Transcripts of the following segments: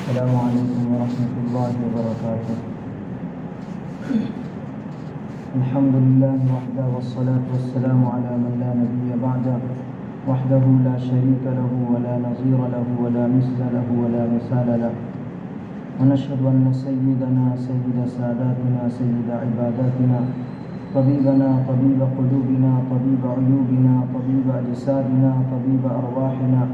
السلام علیکم ورحمۃ اللہ وبرکاتہ۔ الحمد للہ وحدہ والصلاة والسلام علی من لا نبی بعدہ وحدہ لا شریک له ولا نظیر له ولا مثل له ولا مثال له ونشهد أن سيدنا سيد ساداتنا سيد عباداتنا طبيبنا طبيب قلوبنا طبيب عيوبنا طبيب أجسادنا طبيب أرواحنا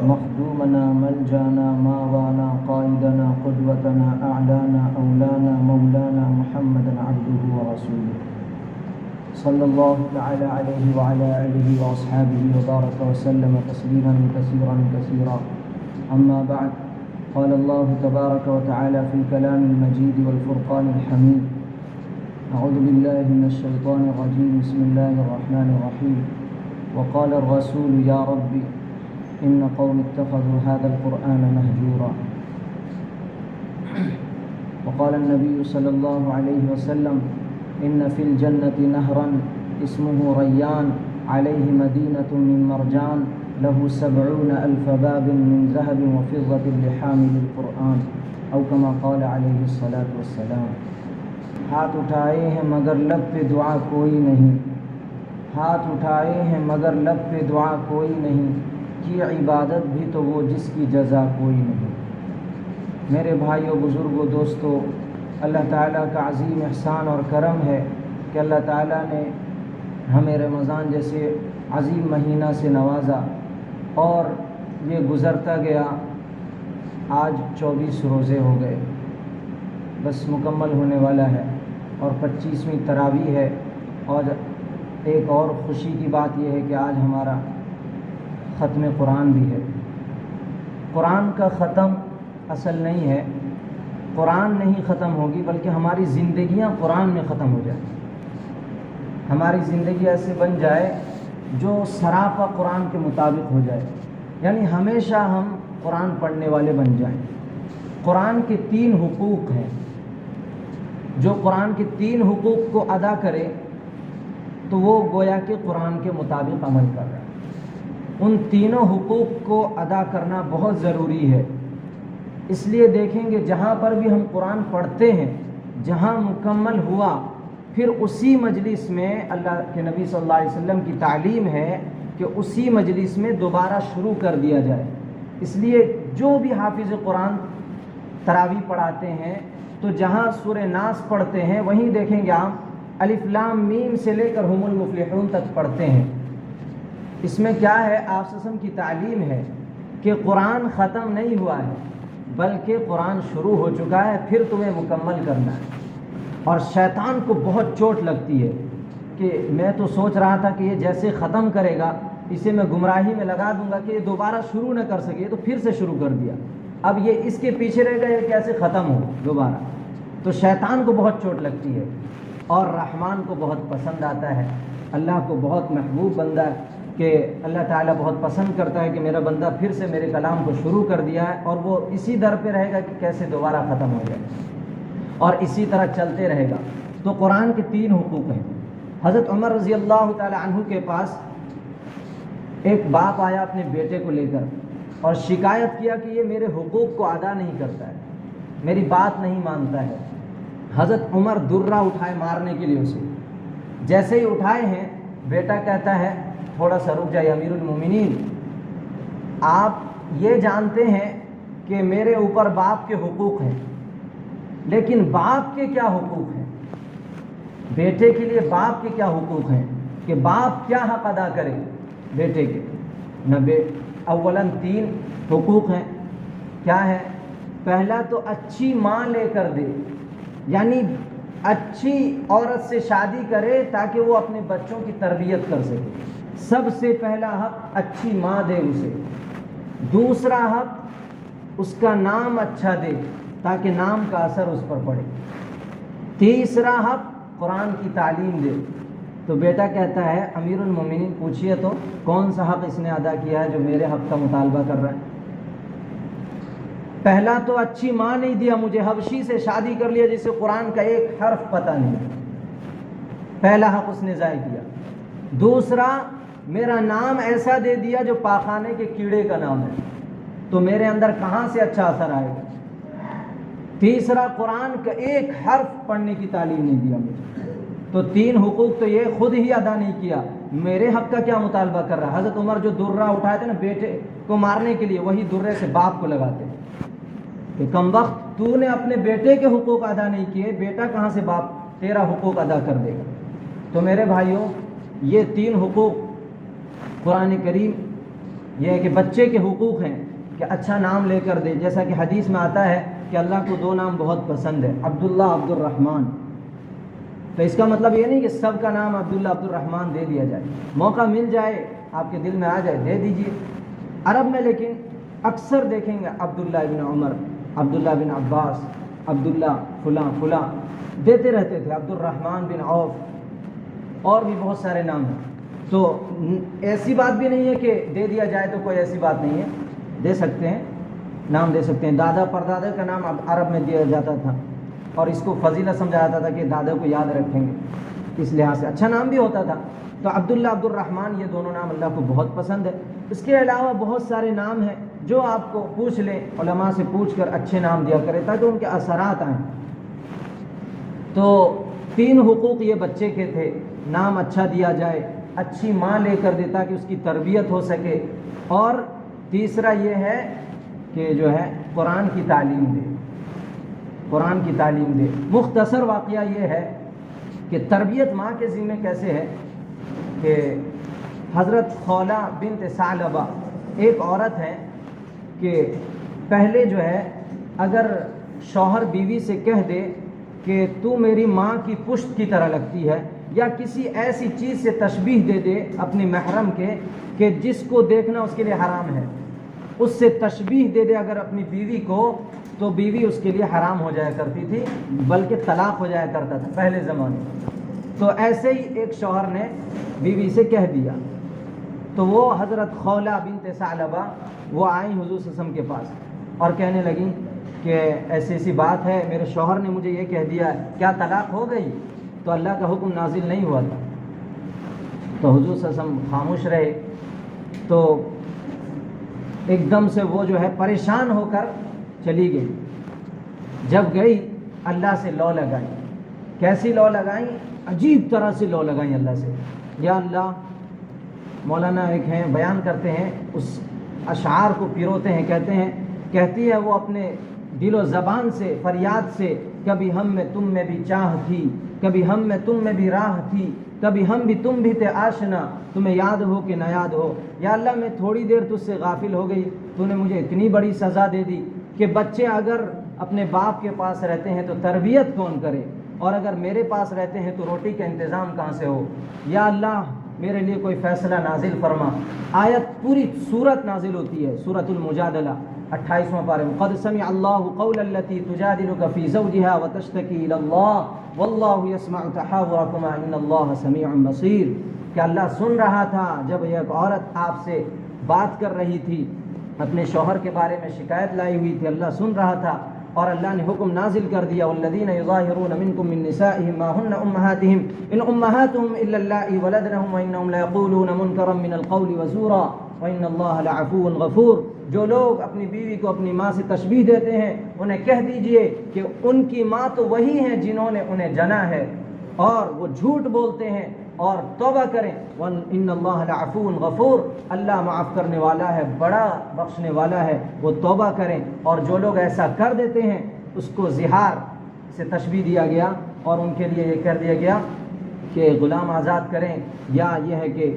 مخدومنا ملجانا ماوانا قائدنا قدوتنا أعلانا أولانا مولانا محمدا عبده ورسوله صلى الله تعالى عليه وعلى آله وأصحابه وبارك وسلم تسليما كثيرا كثيرا. أما بعد، قال الله تبارك وتعالى في الكلام المجيد والفرقان الحميد: أعوذ بالله من الشيطان الرجيم، بسم الله الرحمن الرحيم. وقال الرسول يا رب إن قوم اتخذوا هذا القرآن مهجورا. وقال النبي صلى الله عليه وسلم: إن في الجنة نهرا اسمه ريان عليه مدينة من مرجان له 70,000 باب من ذهب وفضة لحامل القرآن، أو كما قال عليه الصلاة والسلام. ہاتھ اٹھائے ہیں مگر لب پہ دعا کوئی نہیں، ہاتھ اٹھائے ہیں مگر لب پہ دعا کوئی نہیں، کی عبادت بھی تو وہ جس کی جزا کوئی نہیں. میرے بھائیوں، بزرگوں، دوستو، اللہ تعالیٰ کا عظیم احسان اور کرم ہے کہ اللہ تعالیٰ نے ہمیں رمضان جیسے عظیم مہینہ سے نوازا اور یہ گزرتا گیا. آج 24 روزے ہو گئے، بس مکمل ہونے والا ہے، اور 25ویں تراویح ہے. اور ایک اور خوشی کی بات یہ ہے کہ آج ہمارا ختم قرآن بھی ہے. قرآن کا ختم اصل نہیں ہے، قرآن نہیں ختم ہوگی بلکہ ہماری زندگیاں قرآن میں ختم ہو جائیں. ہماری زندگی ایسے بن جائے جو سراپا قرآن کے مطابق ہو جائے، یعنی ہمیشہ ہم قرآن پڑھنے والے بن جائیں. قرآن کے 3 حقوق ہیں، جو قرآن کے 3 حقوق کو ادا کرے تو وہ گویا کہ قرآن کے مطابق عمل کر رہا ہے. ان تینوں حقوق کو ادا کرنا بہت ضروری ہے. اس لیے دیکھیں گے جہاں پر بھی ہم قرآن پڑھتے ہیں، جہاں مکمل ہوا، پھر اسی مجلس میں اللہ کے نبی صلی اللہ علیہ وسلم کی تعلیم ہے کہ اسی مجلس میں دوبارہ شروع کر دیا جائے. اس لیے جو بھی حافظ قرآن تراویح پڑھاتے ہیں تو جہاں سورہ ناس پڑھتے ہیں وہیں دیکھیں گے آپ الف لام میم سے لے کر ہم المفلحون تک پڑھتے ہیں. اس میں کیا ہے؟ آپ وسلم کی تعلیم ہے کہ قرآن ختم نہیں ہوا ہے بلکہ قرآن شروع ہو چکا ہے، پھر تمہیں مکمل کرنا ہے. اور شیطان کو بہت چوٹ لگتی ہے کہ میں تو سوچ رہا تھا کہ یہ جیسے ختم کرے گا اسے میں گمراہی میں لگا دوں گا کہ یہ دوبارہ شروع نہ کر سکے، تو پھر سے شروع کر دیا، اب یہ اس کے پیچھے رہ گا، یہ کیسے ختم ہو دوبارہ. تو شیطان کو بہت چوٹ لگتی ہے اور رحمان کو بہت پسند آتا ہے. اللہ کو بہت محبوب بندہ ہے کہ اللہ تعالیٰ بہت پسند کرتا ہے کہ میرا بندہ پھر سے میرے کلام کو شروع کر دیا ہے، اور وہ اسی در پہ رہے گا کہ کیسے دوبارہ ختم ہو جائے، اور اسی طرح چلتے رہے گا. تو قرآن کے 3 حقوق ہیں. حضرت عمر رضی اللہ تعالی عنہ کے پاس ایک باپ آیا اپنے بیٹے کو لے کر اور شکایت کیا کہ یہ میرے حقوق کو ادا نہیں کرتا ہے، میری بات نہیں مانتا ہے. حضرت عمر درہ اٹھائے مارنے کے لیے اسے. جیسے ہی اٹھائے ہیں، بیٹا کہتا ہے تھوڑا سا رک جائے امیر المومنین، آپ یہ جانتے ہیں کہ میرے اوپر باپ کے حقوق ہیں، لیکن باپ کے کیا حقوق ہیں؟ بیٹے کے لیے باپ کے کیا حقوق ہیں کہ باپ کیا حق ادا کرے بیٹے کے؟ اولاً 3 حقوق ہیں. کیا ہے؟ پہلا تو اچھی ماں لے کر دے، یعنی اچھی عورت سے شادی کرے تاکہ وہ اپنے بچوں کی تربیت کر سکے. سب سے پہلا حق اچھی ماں دے اسے. دوسرا حق اس کا نام اچھا دے تاکہ نام کا اثر اس پر پڑے. تیسرا حق قرآن کی تعلیم دے. تو بیٹا کہتا ہے امیر المومنین پوچھئے تو کون سا حق اس نے ادا کیا ہے جو میرے حق کا مطالبہ کر رہا ہے؟ پہلا تو اچھی ماں نہیں دیا مجھے، حبشی سے شادی کر لیا جسے قرآن کا ایک حرف پتہ نہیں. پہلا حق اس نے ضائع کیا. دوسرا میرا نام ایسا دے دیا جو پاخانے کے کیڑے کا نام ہے، تو میرے اندر کہاں سے اچھا اثر آئے گا؟ تیسرا قرآن کا ایک حرف پڑھنے کی تعلیم نہیں دیا مجھے. تو 3 حقوق تو یہ خود ہی ادا نہیں کیا, میرے حق کا کیا مطالبہ کر رہا ہے. حضرت عمر جو درہ اٹھائے تھے نا بیٹے کو مارنے کے لیے, وہی درے سے باپ کو لگاتے کہ کم وقت تو نے اپنے بیٹے کے حقوق ادا نہیں کیے, بیٹا کہاں سے باپ تیرا حقوق ادا کر دے گا. تو میرے بھائیوں, یہ 3 حقوق قرآن کریم یہ ہے کہ بچے کے حقوق ہیں کہ اچھا نام لے کر دے. جیسا کہ حدیث میں آتا ہے کہ اللہ کو 2 نام بہت پسند ہے, عبداللہ, عبد الرحمن. تو اس کا مطلب یہ نہیں کہ سب کا نام عبداللہ عبد الرحمن دے دیا جائے, موقع مل جائے آپ کے دل میں آ جائے دے دیجیے. عرب میں لیکن اکثر دیکھیں گے عبداللہ بن عمر, عبداللہ بن عباس, عبداللہ فلاں فلاں دیتے رہتے تھے, عبد الرحمن بن عوف, اور بھی بہت سارے نام ہیں. تو ایسی بات بھی نہیں ہے کہ دے دیا جائے, تو کوئی ایسی بات نہیں ہے, دے سکتے ہیں, نام دے سکتے ہیں. دادا پردادا کا نام عرب میں دیا جاتا تھا, اور اس کو فضیلت سمجھا جاتا تھا کہ دادا کو یاد رکھیں گے, اس لحاظ سے اچھا نام بھی ہوتا تھا. تو عبداللہ, عبد الرحمن, یہ دونوں نام اللہ کو بہت پسند ہے. اس کے علاوہ بہت سارے نام ہیں جو آپ کو پوچھ لیں, علماء سے پوچھ کر اچھے نام دیا کرے تاکہ ان کے اثرات آئیں. تو 3 حقوق یہ بچے کے تھے, نام اچھا دیا جائے, اچھی ماں لے کر دے تاکہ اس کی تربیت ہو سکے, اور تیسرا یہ ہے کہ جو ہے قرآن کی تعلیم دے, قرآن کی تعلیم دے. مختصر واقعہ یہ ہے کہ تربیت ماں کے ذمہ کیسے ہے کہ حضرت خولہ بنت ثعلبہ ایک عورت ہے کہ پہلے جو ہے اگر شوہر بیوی سے کہہ دے کہ تو میری ماں کی پشت کی طرح لگتی ہے, یا کسی ایسی چیز سے تشبیہ دے دے اپنی محرم کے کہ جس کو دیکھنا اس کے لیے حرام ہے, اس سے تشبیہ دے دے اگر اپنی بیوی کو, تو بیوی اس کے لیے حرام ہو جایا کرتی تھی, بلکہ طلاق ہو جایا کرتا تھا پہلے زمانے میں. تو ایسے ہی ایک شوہر نے بیوی سے کہہ دیا, تو وہ حضرت خولہ بنت ثعلبہ وہ آئیں حضور صلی اللہ علیہ وسلم کے پاس اور کہنے لگیں کہ ایسی ایسی بات ہے, میرے شوہر نے مجھے یہ کہہ دیا, کیا طلاق ہو گئی؟ تو اللہ کا حکم نازل نہیں ہوا تھا. تو حضور صلی اللہ علیہ وسلم خاموش رہے. تو ایک دم سے وہ جو ہے پریشان ہو کر چلی گئی. جب گئی اللہ سے لو لگائی. کیسی لو لگائیں؟ عجیب طرح سے لو لگائیں اللہ سے. یا اللہ, مولانا ایک ہیں بیان کرتے ہیں, اس اشعار کو پیروتے ہیں, کہتی ہے وہ اپنے دل و زبان سے فریاد سے, کبھی ہم میں تم میں بھی چاہ تھی, کبھی ہم میں تم میں بھی راہ تھی, کبھی ہم بھی تم بھی تھے آشنا, تمہیں یاد ہو کہ نہ یاد ہو. یا اللہ میں تھوڑی دیر تجھ سے غافل ہو گئی, تو نے مجھے اتنی بڑی سزا دے دی کہ بچے اگر اپنے باپ کے پاس رہتے ہیں تو تربیت کون کرے, اور اگر میرے پاس رہتے ہیں تو روٹی کا انتظام کہاں سے ہو. یا اللہ میرے لیے کوئی فیصلہ نازل فرما. آیت پوری سورت نازل ہوتی ہے, سورۃ المجادلہ 28واں پارے میں, قد سمع اللہ قول التی تجادلک فی زوجها وتشتکی الی اللہ واللہ یسمع تحاورکما ان اللہ سمیع بصیر. کہ اللہ سن رہا تھا جب ایک عورت آپ سے بات کر رہی تھی, اپنے شوہر کے بارے میں شکایت لائی ہوئی تھی, اللہ سن رہا تھا, اور اللہ نے حکم نازل کر دیا, والذین یظاہرون منکم من نسائہم ما ہن امہاتہم ان امہاتہم الا اللائی ولدنہم وانہم لیقولون منکرا من القول وزورا وان اللہ لعفو غفور. جو لوگ اپنی بیوی کو اپنی ماں سے تشبیہ دیتے ہیں, انہیں کہہ دیجئے کہ ان کی ماں تو وہی ہیں جنہوں نے انہیں جنا ہے, اور وہ جھوٹ بولتے ہیں, اور توبہ کریں. وَإِنَّ اللَّهَ لَعَفُوٌ غَفُورٌ, اللہ معاف کرنے والا ہے, بڑا بخشنے والا ہے, وہ توبہ کریں. اور جو لوگ ایسا کر دیتے ہیں اس کو زہار سے تشبیہ دیا گیا, اور ان کے لیے یہ کر دیا گیا کہ غلام آزاد کریں, یا یہ ہے کہ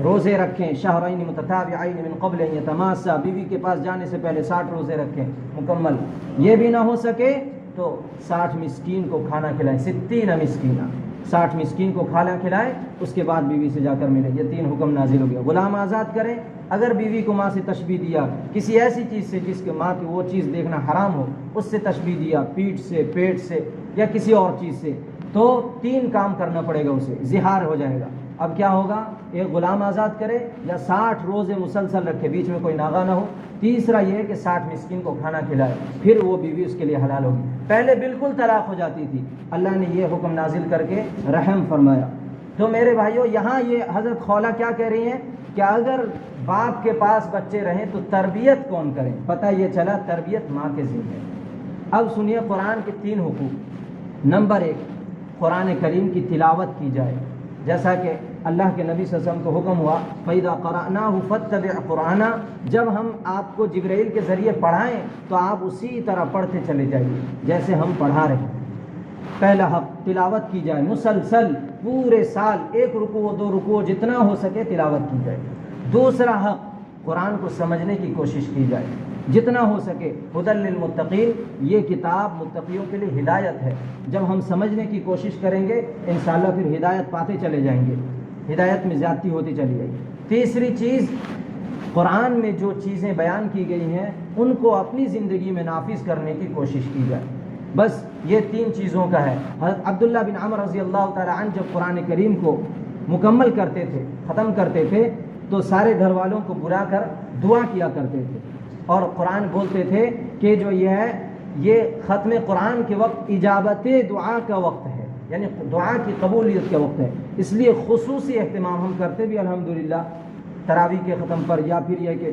روزے رکھیں, شہرین متتابعین من قبل ان یتماسا, بیوی کے پاس جانے سے پہلے 60 روزے رکھیں مکمل. یہ بھی نہ ہو سکے تو 60 مسکین کو کھانا کھلائیں, 60 مسکینہ, 60 مسکین کو کھانا کھلائیں, اس کے بعد بیوی سے جا کر ملے. یہ 3 حکم نازل ہو گیا. غلام آزاد کریں, اگر بیوی کو ماں سے تشبیہ دیا کسی ایسی چیز سے جس کے ماں کی وہ چیز دیکھنا حرام ہو, اس سے تشبیہ دیا, پیٹھ سے, پیٹ سے, یا کسی اور چیز سے, تو 3 کام کرنا پڑے گا, اسے زہار ہو جائے گا. اب کیا ہوگا, ایک غلام آزاد کرے, یا 60 روزے مسلسل رکھے, بیچ میں کوئی ناغہ نہ ہو. تیسرا یہ ہے کہ 60 مسکین کو کھانا کھلائے, پھر وہ بیوی اس کے لیے حلال ہوگی. پہلے بالکل طلاق ہو جاتی تھی, اللہ نے یہ حکم نازل کر کے رحم فرمایا. تو میرے بھائیوں, یہاں یہ حضرت خولہ کیا کہہ رہی ہیں کہ اگر باپ کے پاس بچے رہیں تو تربیت کون کریں؟ پتہ یہ چلا تربیت ماں کے ذمہ ہے. اب سنیے قرآن کے 3 حقوق۔ نمبر 1، قرآن کریم کی تلاوت کی جائے، جیسا کہ اللہ کے نبی صلی اللہ علیہ وسلم کو حکم ہوا فَإِذَا قَرَأْنَاهُ فَاتَّبِعْ قُرْآنَ، جب ہم آپ کو جبرائیل کے ذریعے پڑھائیں تو آپ اسی طرح پڑھتے چلے جائیے جیسے ہم پڑھا رہے ہیں۔ پہلا حق، تلاوت کی جائے مسلسل پورے سال 1 رکوع 2 رکوع جتنا ہو سکے تلاوت کی جائے۔ دوسرا حق، قرآن کو سمجھنے کی کوشش کی جائے جتنا ہو سکے۔ ھدی للمتقین، یہ کتاب متقیوں کے لیے ہدایت ہے، جب ہم سمجھنے کی کوشش کریں گے انشاءاللہ پھر ہدایت پاتے چلے جائیں گے، ہدایت میں زیادتی ہوتی چلی جائے گی۔ تیسری چیز، قرآن میں جو چیزیں بیان کی گئی ہیں ان کو اپنی زندگی میں نافذ کرنے کی کوشش کی جائے۔ بس یہ 3 چیزوں کا ہے۔ حضرت عبداللہ بن عمر رضی اللہ تعالی عنہ جب قرآن کریم کو مکمل کرتے تھے، ختم کرتے تھے، تو سارے گھر والوں کو بلا کر دعا کیا کرتے تھے، اور قرآن بولتے تھے کہ جو یہ ہے یہ ختم قرآن کے وقت اجابت دعا کا وقت ہے، یعنی دعا کی قبولیت کا وقت ہے، اس لیے خصوصی اہتمام ہم کرتے بھی الحمدللہ تراویح کے ختم پر، یا پھر یہ کہ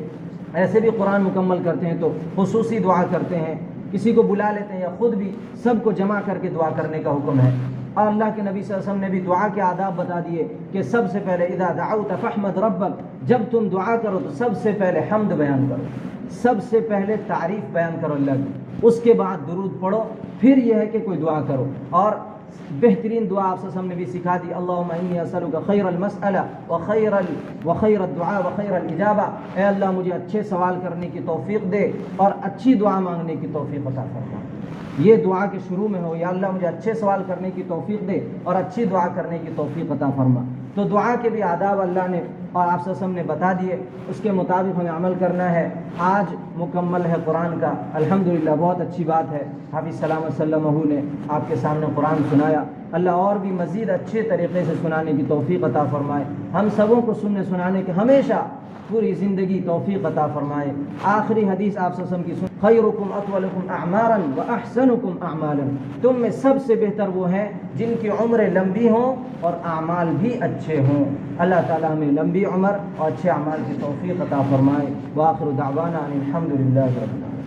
ایسے بھی قرآن مکمل کرتے ہیں تو خصوصی دعا کرتے ہیں، کسی کو بلا لیتے ہیں یا خود بھی سب کو جمع کر کے دعا کرنے کا حکم ہے۔ اور اللہ کے نبی صلی اللہ علیہ وسلم نے بھی دعا کے آداب بتا دیے کہ سب سے پہلے اذا دعوت فاحمد ربک، جب تم دعا کرو تو سب سے پہلے حمد بیان کرو، سب سے پہلے تعریف بیان کرو اللہ کی، اس کے بعد درود پڑھو، پھر یہ ہے کہ کوئی دعا کرو۔ اور بہترین دعا آپ سے ہم نے بھی سکھا دی، اللہم انی اسألک خیر المسئلہ وخیر الدعاء وخیر الاجابہ، اے اللہ مجھے اچھے سوال کرنے کی توفیق دے اور اچھی دعا مانگنے کی توفیق عطا فرما۔ یہ دعا کے شروع میں ہو، یا اللہ مجھے اچھے سوال کرنے کی توفیق دے اور اچھی دعا کرنے کی توفیق عطا فرما۔ تو دعا کے بھی آداب اللہ نے اور آپ صلی اللہ علیہ وسلم نے بتا دیے، اس کے مطابق ہمیں عمل کرنا ہے۔ آج مکمل ہے قرآن کا، الحمدللہ بہت اچھی بات ہے۔ حافظ سلامت صلی اللہ علیہ وسلم نے آپ کے سامنے قرآن سنایا، اللہ اور بھی مزید اچھے طریقے سے سنانے کی توفیق عطا فرمائے، ہم سبوں کو سننے سنانے کے ہمیشہ پوری زندگی توفیق عطا فرمائے۔ آخری حدیث آپ صلی اللہ علیہ وسلم کی سن، خیرکم اطولکم اعمارا واحسنکم اعمالا، تم میں سب سے بہتر وہ ہیں جن کی عمریں لمبی ہوں اور اعمال بھی اچھے ہوں۔ اللہ تعالیٰ ہمیں لمبی عمر اور اچھے اعمال کی توفیق عطا فرمائے۔ وآخر دعوانا ان الحمد للہ رب العالمین۔